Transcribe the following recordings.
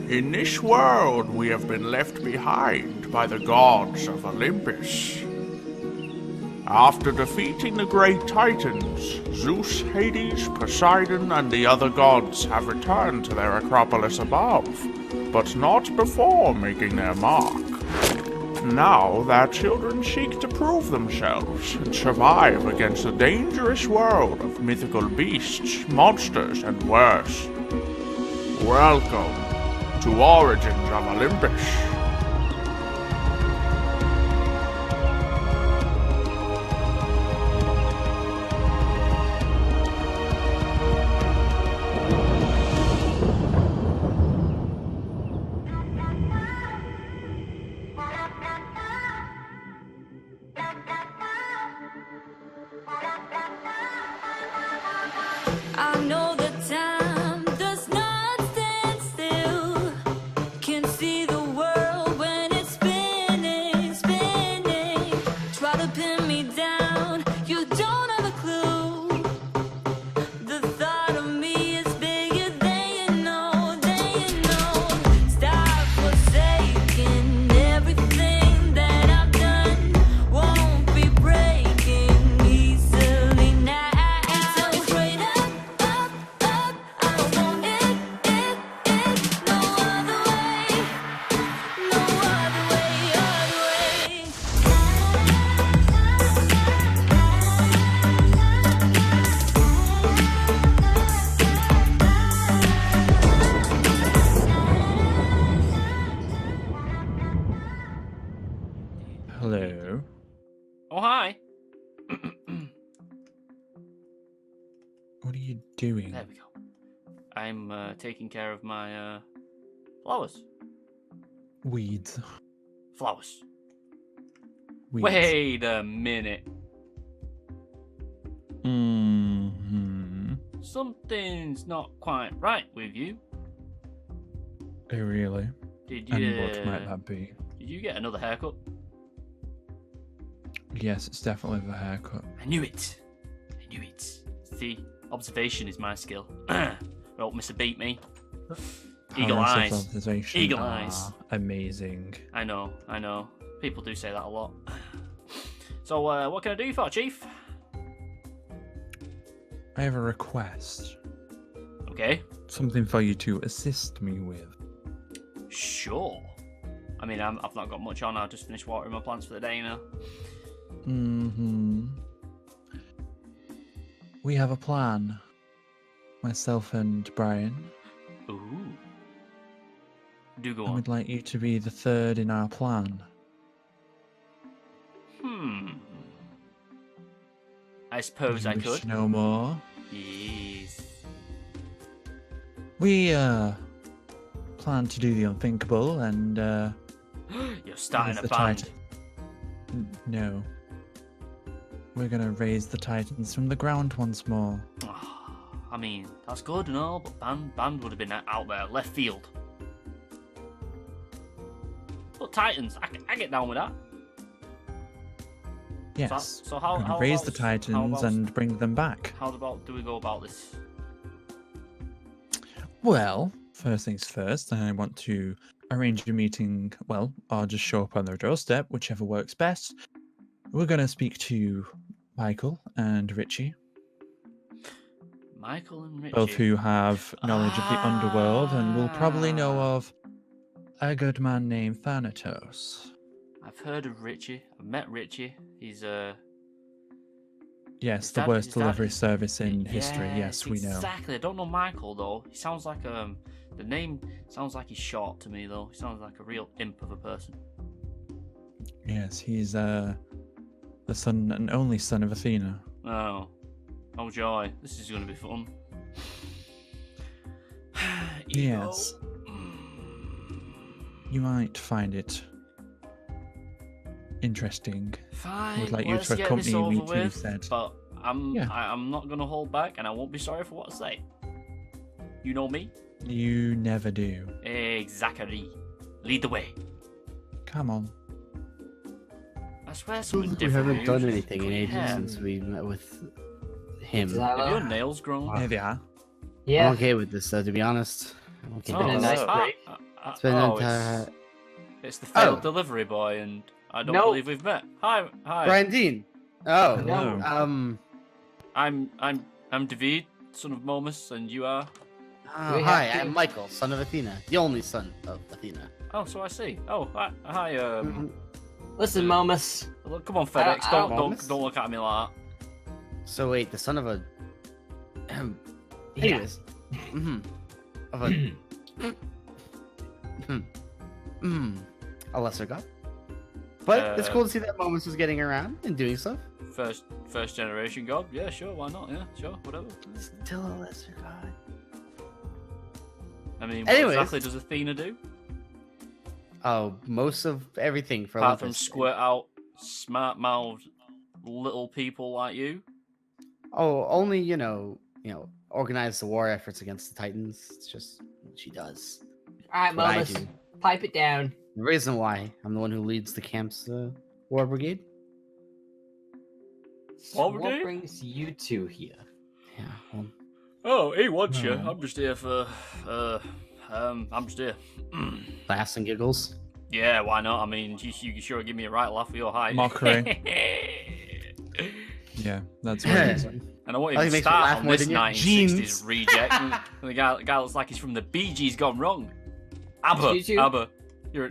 In this world, we have been left behind by the gods of Olympus. After defeating the great Titans, Zeus, Hades, Poseidon, and the other gods have returned to their acropolis above, but not before making their mark. Now their children seek to prove themselves and survive against the dangerous world of mythical beasts, monsters, and worse. Welcome to Origins of Olympus. I know the time does not stand still. Can see the world when it's spinning, spinning. Try to pin me down, you don't have a clue. The thought of me is bigger than you know, Stop forsaking everything that I've done. Won't be breaking easily now. Straight up, I want it, no other way, other way. Hello. Oh, hi. What are you doing? There we go. I'm taking care of my flowers. Weeds. Flowers. Weeds. Wait a minute. Mm-hmm. Something's not quite right with you. Oh, really? Did you? And what might that be? Did you get another haircut? Yes, it's definitely the haircut. I knew it. See, observation is my skill. Don't miss a beat me. Eagle Powers of eyes. observation Eagle are eyes. Amazing. I know. People do say that a lot. So, what can I do you for, Chief? I have a request. Okay. Something for you to assist me with. Sure. I mean, I've not got much on. I just finished watering my plants for the day now. Mm-hmm. We have a plan. Myself and Brian. Ooh. Do go And on. we'd like you to be the third in our plan. I suppose Do I you wish could. to know more? Yes. We plan to do the unthinkable and You're starting raise a the band. No. We're gonna raise the Titans from the ground once more. I mean, that's good and all, but band would have been out there, left field. But Titans, I get down with that. Yes. So how we're gonna how raise about- the how Titans about- and bring them back. How about do we go about this? Well, first things first, I want to arrange a meeting, well, or just show up on their doorstep, whichever works best. We're gonna speak to Michael and Richie, Michael and Richie. both who have knowledge of the underworld and will probably know Ah. of a good man named Thanatos. I've heard of Richie. I've met Richie. He's Yes, Is the that- worst is that- delivery service in history. Yes, we know. Exactly. I don't know Michael though. He sounds like the name sounds like he's short to me though. He sounds like a real imp of a person. Yes, he's the son and only son of Athena. Oh joy! This is going to be fun. Ego. Yes. You might find it interesting. Fine. Would like you let's to get this accompany over me to with, said. But I'm Yeah. I'm not going to hold back, and I won't be sorry for what I say. You know me. You never do. Exactly. Lead the way. Come on. I swear something We different. haven't done dude. anything in Cut your ages hair. since we met with him. Have your nails grown? There they are. I'm okay with this, though, to be honest. I'm okay Oh, with been a this. nice break. It's been Oh, an it's the failed Oh. delivery boy, and I don't Nope. believe we've met. Hi. Brian Dean. Oh, Hello. I'm David, son of Momus, and you are. We hi, have to- I'm Michael, son of Athena, the only son of Athena. Oh, so I see. Oh, hi. Mhm. Listen, Momus. Look, come on, FedEx. I don't- Don't look at me like So wait, the son of a. Yeah. Anyways, of a. A lesser god. But it's cool to see that Momus was getting around and doing stuff. that. First generation god. Yeah, sure. Why not? Yeah, sure. Whatever. Still a lesser god. I mean, what Anyways. exactly does Athena do? Oh, most of everything for Apart from Olympus. squirt out smart-mouthed little people like you. Oh, only organize the war efforts against the Titans. It's just what she does. All right, What I Momus. do. Pipe it down. The reason why I'm the one who leads the camp's war brigade. So What what brigade? brings you two here? Yeah. Well, Oh, he wants you. No. I'm just here for. I'm just here. laughs and giggles. Yeah, why not? I mean, you can sure give me a right laugh for your height. Mockery. Yeah, that's what it is. And I won't Oh, even he makes me start laugh on more this than your 1960s jeans. reject. And the guy looks like he's from the Bee Gees gone wrong. ABBA, Excuse you? ABBA. You're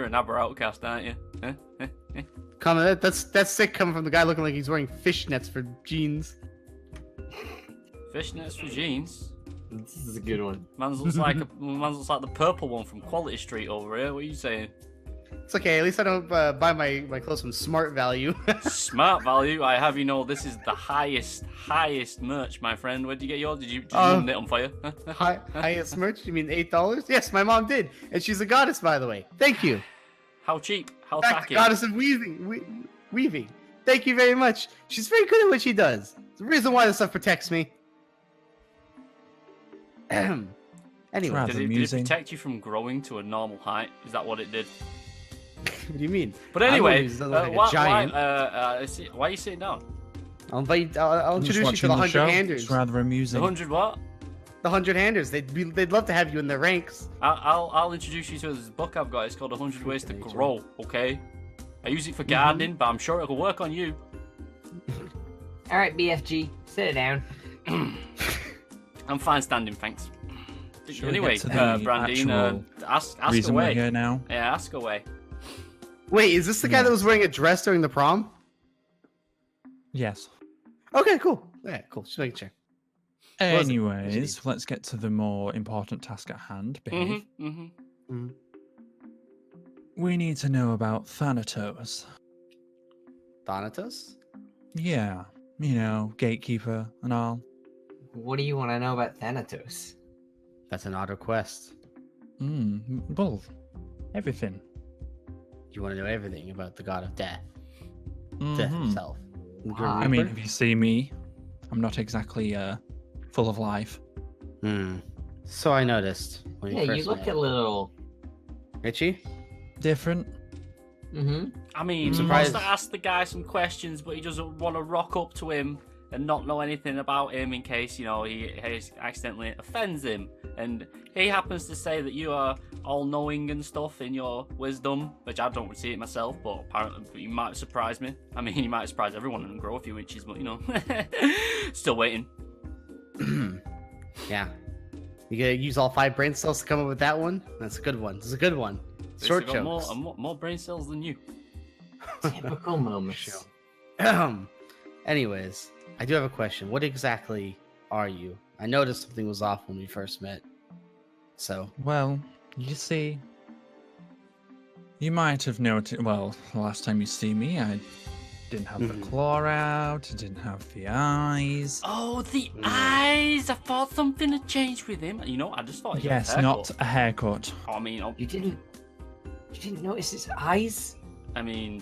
an ABBA outcast, aren't you? Huh? Comment. That's sick coming from the guy looking like he's wearing fishnets for jeans. Fishnets for jeans. This is a good one. Man's looks like the purple one from Quality Street over here. What are you saying? It's okay. At least I don't buy my clothes from Smart Value. Smart value. I have you know this is the highest merch, my friend. Where did you get yours? Did you mum lit on fire? Highest merch? You mean $8? Yes, my mom did, and she's a goddess, by the way. Thank you. How cheap? How In fact, tacky? goddess of weaving. Thank you very much. She's very good at what she does. It's the reason why this stuff protects me. Anyway, Right. Did it Amusing. protect you from growing to a normal height? Is that what it did? what do you mean? But I'm the one anyway, who's like a giant. why are you sitting down? I'll introduce I'm just you to watching the the 100 show. handers. It's rather The amusing. 100 what? The 100 handers. They'd love to have you in their ranks. I'll introduce you to this book I've got. It's called 100 Ways to Nature. Grow. Okay. I use it for Mm-hmm. gardening, but I'm sure it'll work on you. All right, BFG, sit it down. I'm fine standing, thanks. Shall we Anyway, get to the Brandine, actual ask Reason we're away. here now. Yeah, ask away. Wait, is this the guy that was wearing a dress during the prom? Yes. Okay, cool. Yeah, cool. Just making sure. was it? Anyways, let's get to the more important task at hand. Behave. Mm-hmm. We need to know about Thanatos. Thanatos? Yeah, gatekeeper and all. What do you want to know about Thanatos? That's an odd request. Well, everything. You want to know everything about the god of death. Mhm. Death himself. The Grim I mean, Reaper? if you see me, I'm not exactly full of life. So I noticed when Yeah, you first you look met. a little. Richie? Different. Mm-hmm. I mean, I'm he wants surprised. to ask the guy some questions, but he doesn't want to rock up to him and not know anything about him in case, he accidentally offends him. And he happens to say that you are all-knowing and stuff in your wisdom, which I don't see it myself, but apparently you might surprise me. I mean, you might surprise everyone and grow a few inches, but, still waiting. Yeah. You gotta use all 5 brain cells to come up with that one? That's a good one. This is a good one. Short Basically got jokes. more brain cells than you. Typical moments. Sure. Anyways, I do have a question. What exactly are you? I noticed something was off when we first met. So, Well, you see, you might have noticed. Well, the last time you see me, I didn't have the claw out. I didn't have the eyes. Oh, the eyes! I thought something had changed with him. I just thought he got Yes, a not haircut. a haircut. I mean, You didn't notice his eyes? no.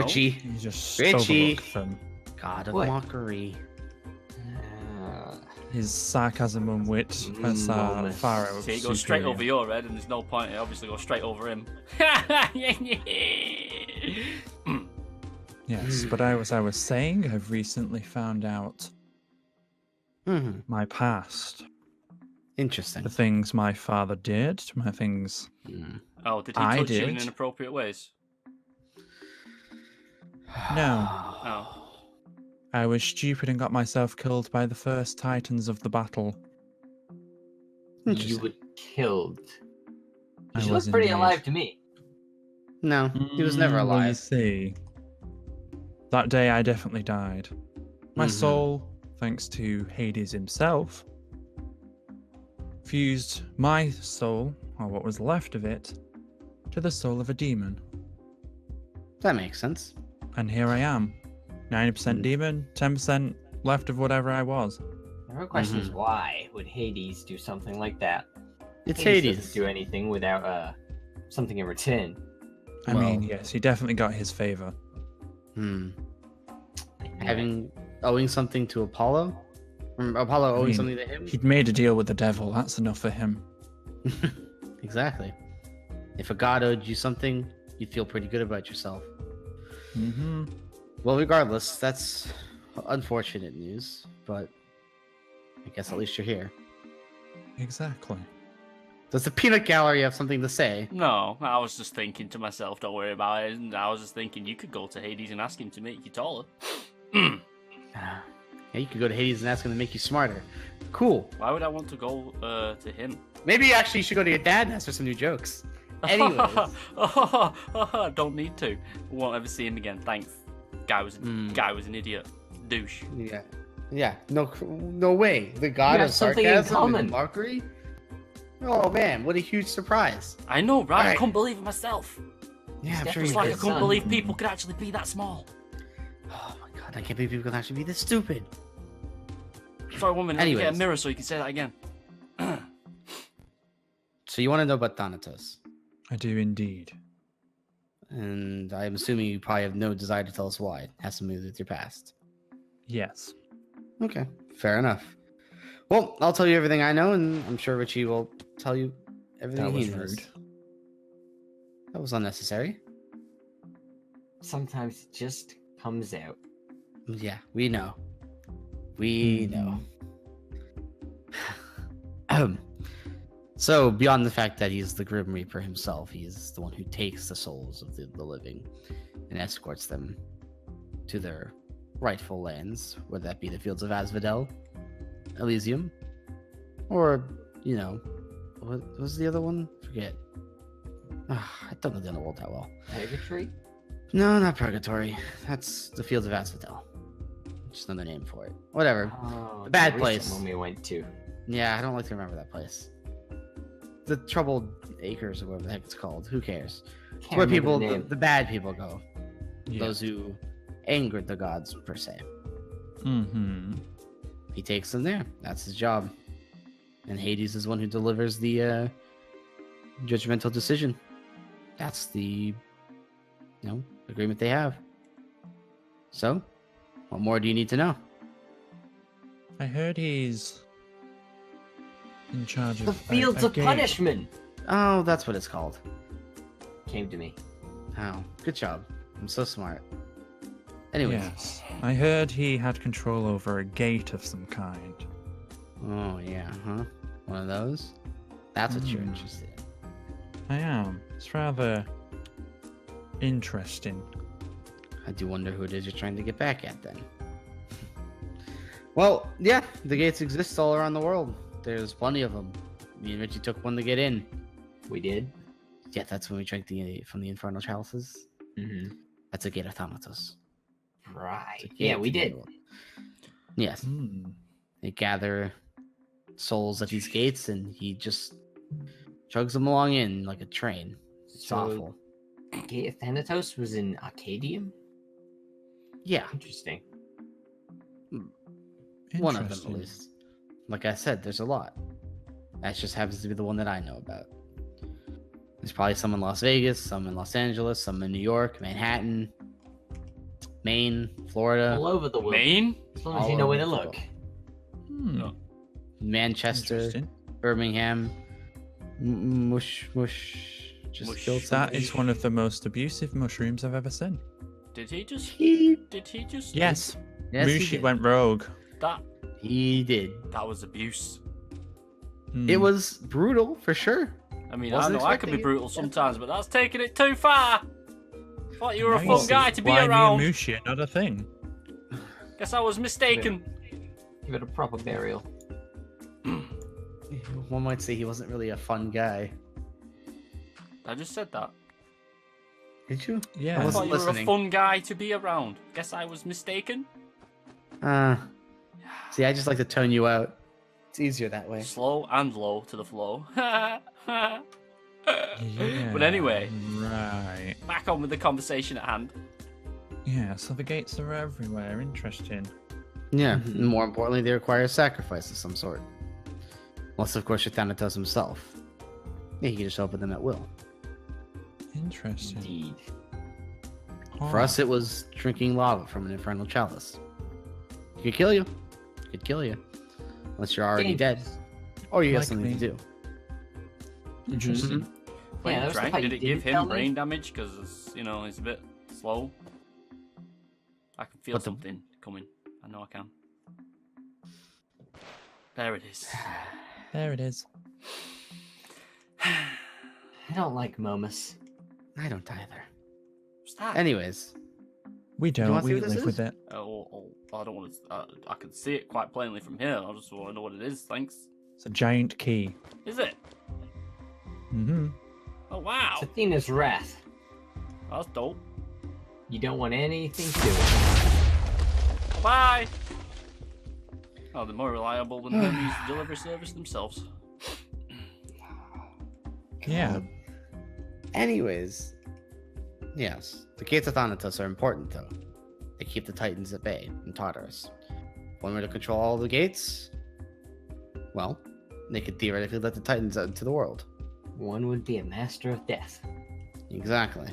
Richie, You just Richie. overlooked them. god of What? mockery. His sarcasm and wit as Moment. far See, it goes straight over your head, and there's no point. It obviously goes straight over him. Yes, but as I was saying, I've recently found out my past. Interesting. The things my father did, to my things Hmm. Oh, did he I touch you in did. inappropriate ways? No. Oh. I was stupid and got myself killed by the first Titans of the battle. You Interesting. were killed. I You was look pretty indeed. alive to me. No, he was never Well, you alive. see, that day I definitely died. My Mhm. soul, thanks to Hades himself, fused my soul, or what was left of it, to the soul of a demon. That makes sense. And here I am. 90% demon, 10% left of whatever I was. The real question is why would Hades do something like that? It's Hades Hades. doesn't do anything without something in return. I Well- mean, yes, he definitely got his favor. Hmm. Yeah. Owing something to Apollo? Or Apollo owing mean, something to him? He'd made a deal with the devil. That's enough for him. Exactly. If a god owed you something, you'd feel pretty good about yourself. Mm-hmm. Well, regardless, that's unfortunate news, but I guess at least you're here. Exactly. Does the peanut gallery have something to say? No, I was just thinking to myself, don't worry about it. And I was just thinking, you could go to Hades and ask him to make you taller. Yeah, you could go to Hades and ask him to make you smarter. Cool. Why would I want to go to him? Maybe actually you should go to your dad and ask for some new jokes. Anyways. Don't need to. Won't ever see him again. Thanks. Guy was an idiot. Douche. Yeah. No way. The god have of something in sarcasm common. and mockery? Oh man, what a huge surprise. I know, right? I Alright. couldn't believe it myself. Yeah, I'm sure definitely It's you like I did. his couldn't son. believe people could actually be that small. Oh my god, I can't believe people can actually be this stupid. Sorry, woman. Let me get a Anyways. mirror so you can say that again. So you want to know about Thanatos. I do indeed. And I'm assuming you probably have no desire to tell us why. It has something to do with your past. Yes. Okay, fair enough. Well, I'll tell you everything I know, and I'm sure Richie will tell you everything That he was knows. rude. That was unnecessary. Sometimes it just comes out. Yeah, we know. We know. So, beyond the fact that he's the Grim Reaper himself, he's the one who takes the souls of the living and escorts them to their rightful lands, whether that be the fields of Asphodel, Elysium, or, what was the other one? Forget. I don't know the underworld that well. Purgatory? No, not Purgatory. That's the fields of Asphodel. Just another name for it. Whatever. Oh, The bad recent place. one we went to. Yeah, I don't like to remember that place. The Troubled Acres, or whatever the heck it's called. Who cares? It's Can't where remember people, the the, name. the bad people go. Yeah. Those who angered the gods, per se. Mm-hmm. He takes them there. That's his job. And Hades is one who delivers the judgmental decision. That's the agreement they have. So, what more do you need to know? I heard he's in charge of The Fields a of gate. Punishment Oh, that's what it's called. came to me. Oh, good job. I'm so smart. Anyways. Yes. I heard he had control over a gate of some kind. Oh, yeah, huh? One of those? That's what you're Hmm. interested in. I am. It's rather interesting. I do wonder who it is you're trying to get back at then. Well, yeah, the gates exist all around the world. There's plenty of them. Me and Richie took one to get in. We did. Yeah, that's when we drank from the infernal chalices. Mm-hmm. That's a gate of Thanatos. Right. It's a Yeah, gate we to the did. underworld. Yes, Hmm. they gather souls at these gates, and he just chugs them along in like a train. It's So- awful. Gate of Thanatos was in Arcadium? Yeah, Interesting. one of them at Interesting. least. Like I said, there's a lot. That just happens to be the one that I know about. There's probably some in Las Vegas, some in Los Angeles, some in New York, Manhattan, Maine, Florida, All over the world. Maine? As long as all you know where over to the look. Hmm. No. Manchester, Interesting. Birmingham, mush. Just Mush. killed That somebody. is one of the most abusive mushrooms I've ever seen. Did he just? He, Did he just? Yes. yes, he Mushi did. went rogue. That He did. that was abuse. It was brutal for sure. I mean, Wasn't I know I can be expecting it. brutal sometimes, but that's taking it too far. Thought you were a Now fun guy to be why around. me and Mushi are not a thing. Guess I was mistaken. Give it a proper burial. One might say he wasn't really a fun guy. I just said that. Did you? Yeah. I I wasn't thought you were a listening. fun guy to be around. Guess I was mistaken. See, I just like to tone you out. It's easier that way. Slow and low to the flow. Yeah, But anyway, right. back on with the conversation at hand. Yeah, so the gates are everywhere. Interesting. Yeah, and more importantly, they require a sacrifice of some sort. Unless, of course, you're Thanatos himself. Yeah, he can just open them at will. Interesting. Indeed. For us, it was drinking lava from an infernal chalice. It could kill you. It could kill you. Unless you're already dead. Or you got Like something me. to do. Interesting. When Yeah, he that's the drank, part did you it give didn't tell him me. brain damage? Because, you know, he's a bit slow. I can feel But the- something coming. I know I can. There it is. There it is. I don't like Momus. I don't either. What's that? Anyways, We you don't. wanna see We what this live with is? it. I don't want to. I can see it quite plainly from here. I just want to know what it is. Thanks. It's a giant key. Is it? Mm-hmm. Oh wow, It's Athena's wrath. that's dope. You don't want anything to do with Bye. Oh, they're more reliable than Hermes' delivery service themselves. Yeah. anyways. Yes, the gates of Thanatos are important, though. They keep the Titans at bay in Tartarus. One way to control all the gates? Well, they could theoretically let the Titans out into the world. One would be a master of death. Exactly.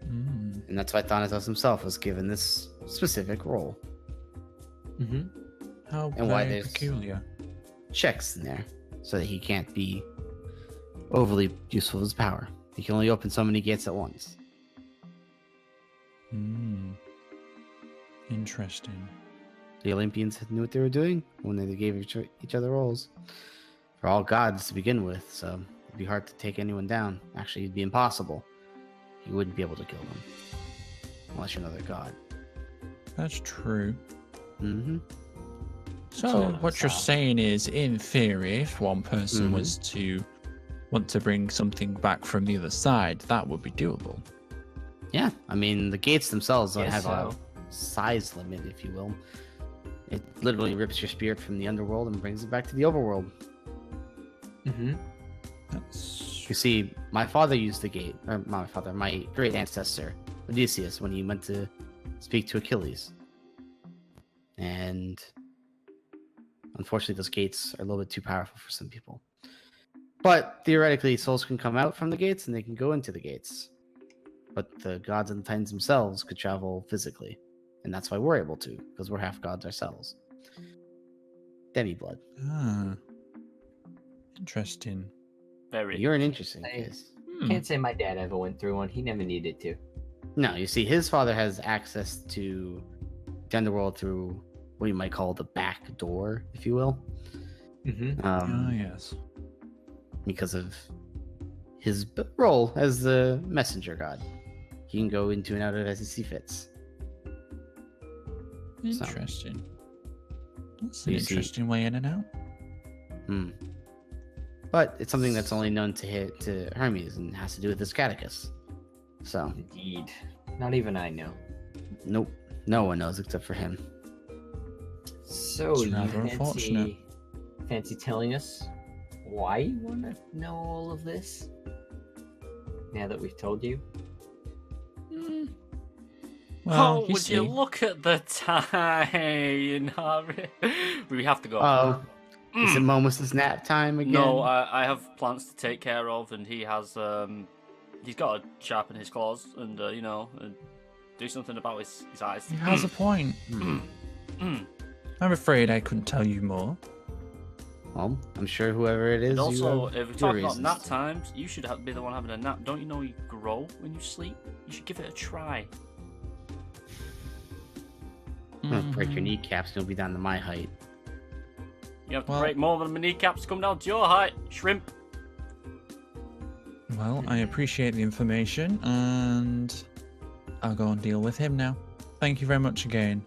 Mm. And that's why Thanatos himself was given this specific role. Mm-hmm. How And why very there's- peculiar. Checks in there, so that he can't be overly useful with his power. He can only open so many gates at once. Mm. Interesting. The Olympians knew what they were doing when they gave each other roles. They're all gods to begin with, so it'd be hard to take anyone down. Actually, it'd be impossible. You wouldn't be able to kill them. Unless you're another god. That's true. Mm-hmm. So what you're so- saying is, in theory, if one person Mhm. was to want to bring something back from the other side, that would be doable. Yeah, I mean, the gates themselves don't Guess have a so. size limit, if you will. It literally rips your spirit from the underworld and brings it back to the overworld. Mm-hmm. That's You see, my father used the gate, or my great ancestor, Odysseus, when he went to speak to Achilles. And unfortunately, those gates are a little bit too powerful for some people. But theoretically, souls can come out from the gates and they can go into the gates. But the gods and the titans themselves could travel physically. And that's why we're able to, because we're half gods ourselves. Demi-blood. interesting. Very. You're an interesting Hey. case. Can't say my dad ever went through one. He never needed to. No, you see, his father has access to the underworld through what you might call the back door, if you will. Mm-hmm. Ah, yes. Because of his role as the messenger god. He can go into and out of it as he see fits. Interesting. That's an You see- interesting way in and out. Hmm. But it's something that's only known to Hermes and has to do with his catechus. So, Indeed. Not even I know. nope. No one knows except for him. So It's you rather unfortunate. fancy telling us why you want to know all of this? Now that we've told you? Well, would see, you look at the time? We have to go. Oh, is it Momus' nap time again? No, I have plans to take care of, and he has he's got to sharpen his claws and and do something about his eyes. he has a point. Mm. I'm afraid I couldn't tell you more. Well, I'm sure whoever it is. And also, you if have we're your talking about reasons nap to. times, you should be the one having a nap. Don't you know you grow when you sleep? You should give it a try. I'm gonna break your Mhm. kneecaps and you'll be down to my height. You have to Well- break more than my kneecaps to come down to your height, shrimp. Well, I appreciate the information, and I'll go and deal with him now. Thank you very much again.